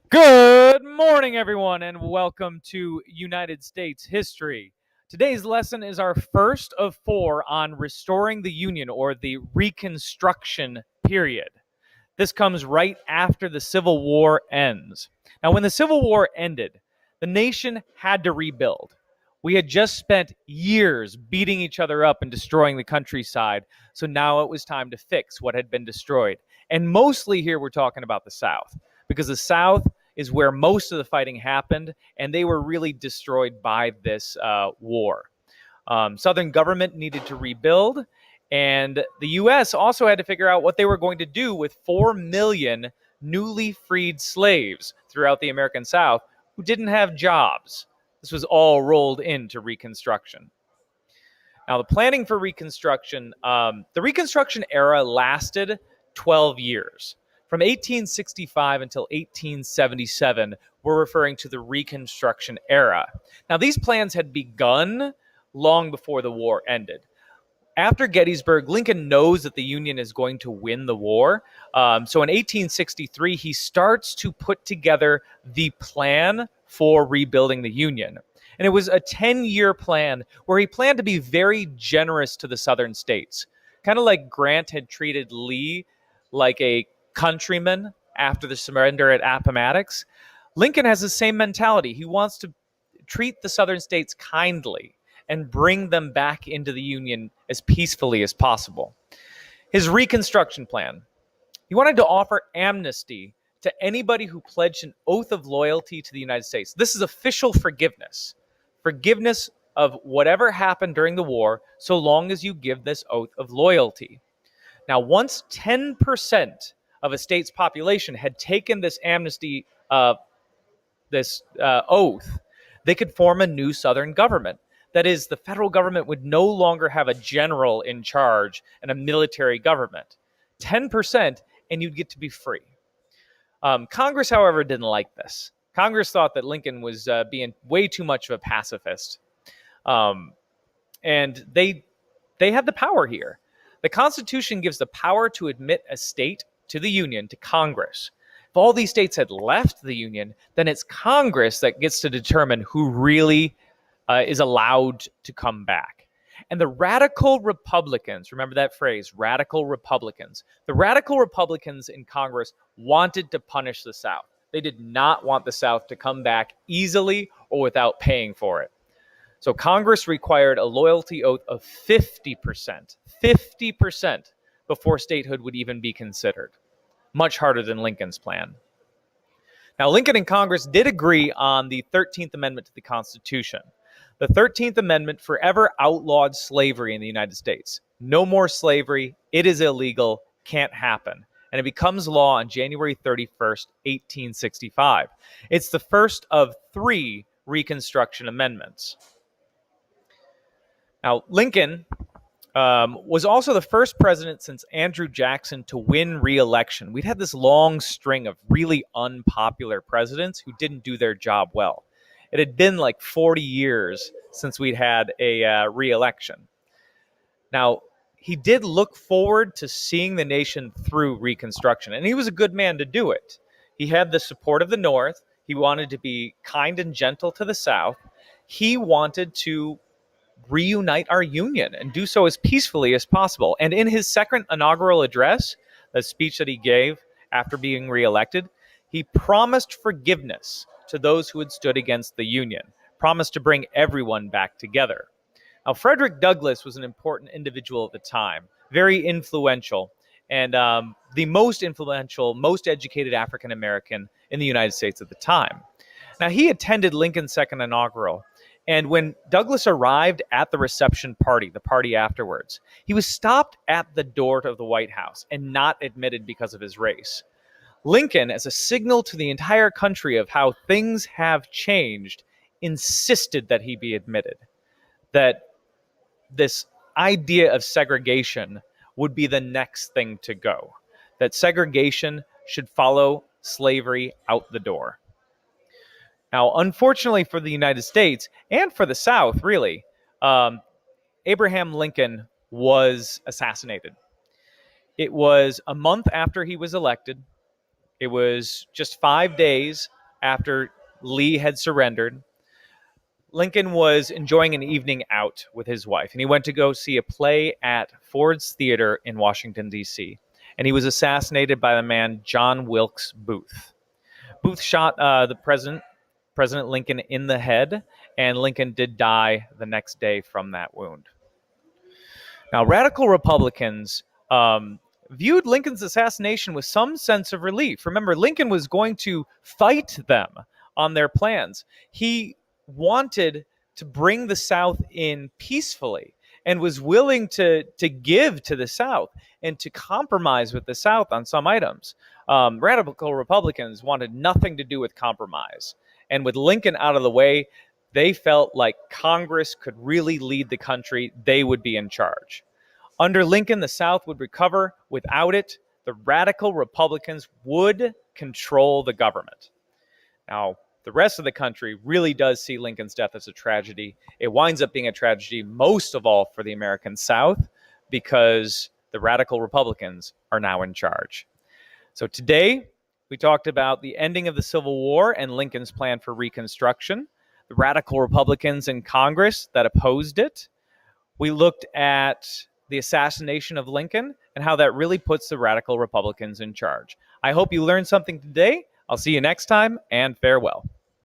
Good morning, everyone, and welcome to United States History. Today's lesson is our first of four on restoring the Union, or the Reconstruction period. This comes right after the Civil War ends. Now, when the Civil War ended, the nation had to rebuild. We had just spent years beating each other up and destroying the countryside, so now it was time to fix what had been destroyed. And mostly here we're talking about the South, because the South is where most of the fighting happened, and they were really destroyed by this war. Southern government needed to rebuild, and the U.S. also had to figure out what they were going to do with 4 million newly freed slaves throughout the American South who didn't have jobs. This was all rolled into Reconstruction. Now, the planning for Reconstruction, the Reconstruction era lasted 12 years. From 1865 until 1877, we're referring to the Reconstruction era. Now, these plans had begun long before the war ended. After Gettysburg, Lincoln knows that the Union is going to win the war. So in 1863, he starts to put together the plan for rebuilding the Union. And it was a 10-year plan where he planned to be very generous to the southern states. Kind of like Grant had treated Lee like a countryman after the surrender at Appomattox. Lincoln has the same mentality. He wants to treat the southern states kindly and bring them back into the Union as peacefully as possible. His Reconstruction Plan, he wanted to offer amnesty to anybody who pledged an oath of loyalty to the United States. This is official forgiveness. Forgiveness of whatever happened during the war, so long as you give this oath of loyalty. Now, once 10% of a state's population had taken this amnesty, this oath, they could form a new Southern government. That is, the federal government would no longer have a general in charge and a military government. 10%, and you'd get to be free. Congress, however, didn't like this. Congress thought that Lincoln was being way too much of a pacifist. And they had the power here. The Constitution gives the power to admit a state to the Union to Congress. If all these states had left the Union, then it's Congress that gets to determine who really is allowed to come back. And the radical Republicans, remember that phrase, radical Republicans. The radical Republicans in Congress wanted to punish the South. They did not want the South to come back easily or without paying for it. So Congress required a loyalty oath of 50% before statehood would even be considered. Much harder than Lincoln's plan. Now, Lincoln and Congress did agree on the 13th Amendment to the Constitution. The 13th Amendment forever outlawed slavery in the United States. No more slavery. It is illegal. Can't happen. And it becomes law on January 31st, 1865. It's the first of 3 Reconstruction amendments. Now, Lincoln was also the first president since Andrew Jackson to win re-election. We'd had this long string of really unpopular presidents who didn't do their job well. It had been like 40 years since we'd had a re-election. Now, he did look forward to seeing the nation through Reconstruction, and he was a good man to do it. He had the support of the North. He wanted to be kind and gentle to the South. He wanted to reunite our Union and do so as peacefully as possible. And in his second inaugural address, the speech that he gave after being reelected, he promised forgiveness to those who had stood against the Union, promised to bring everyone back together. Now, Frederick Douglass was an important individual at the time, very influential, and the most influential, most educated African American in the United States at the time. Now, he attended Lincoln's second inaugural, and when Douglass arrived at the reception party, the party afterwards, he was stopped at the door of the White House and not admitted because of his race. Lincoln, as a signal to the entire country of how things have changed, insisted that he be admitted, that this idea of segregation would be the next thing to go, that segregation should follow slavery out the door. Now, unfortunately for the United States and for the South, really, Abraham Lincoln was assassinated. It was a month after he was elected. It was just 5 days after Lee had surrendered, Lincoln was enjoying an evening out with his wife, and he went to go see a play at Ford's Theater in Washington, D.C., and he was assassinated by the man John Wilkes Booth. Booth shot the President Lincoln, in the head, and Lincoln did die the next day from that wound. Now, radical Republicans viewed Lincoln's assassination with some sense of relief. Remember, Lincoln was going to fight them on their plans. He wanted to bring the South in peacefully and was willing to give to the South and to compromise with the South on some items. Radical Republicans wanted nothing to do with compromise. And with Lincoln out of the way, they felt like Congress could really lead the country. They would be in charge. Under Lincoln, the South would recover. Without it, the radical Republicans would control the government. Now, the rest of the country really does see Lincoln's death as a tragedy. It winds up being a tragedy most of all for the American South because the radical Republicans are now in charge. So today, we talked about the ending of the Civil War and Lincoln's plan for Reconstruction, the radical Republicans in Congress that opposed it. We looked at the assassination of Lincoln and how that really puts the radical Republicans in charge. I hope you learned something today. I'll see you next time, and farewell.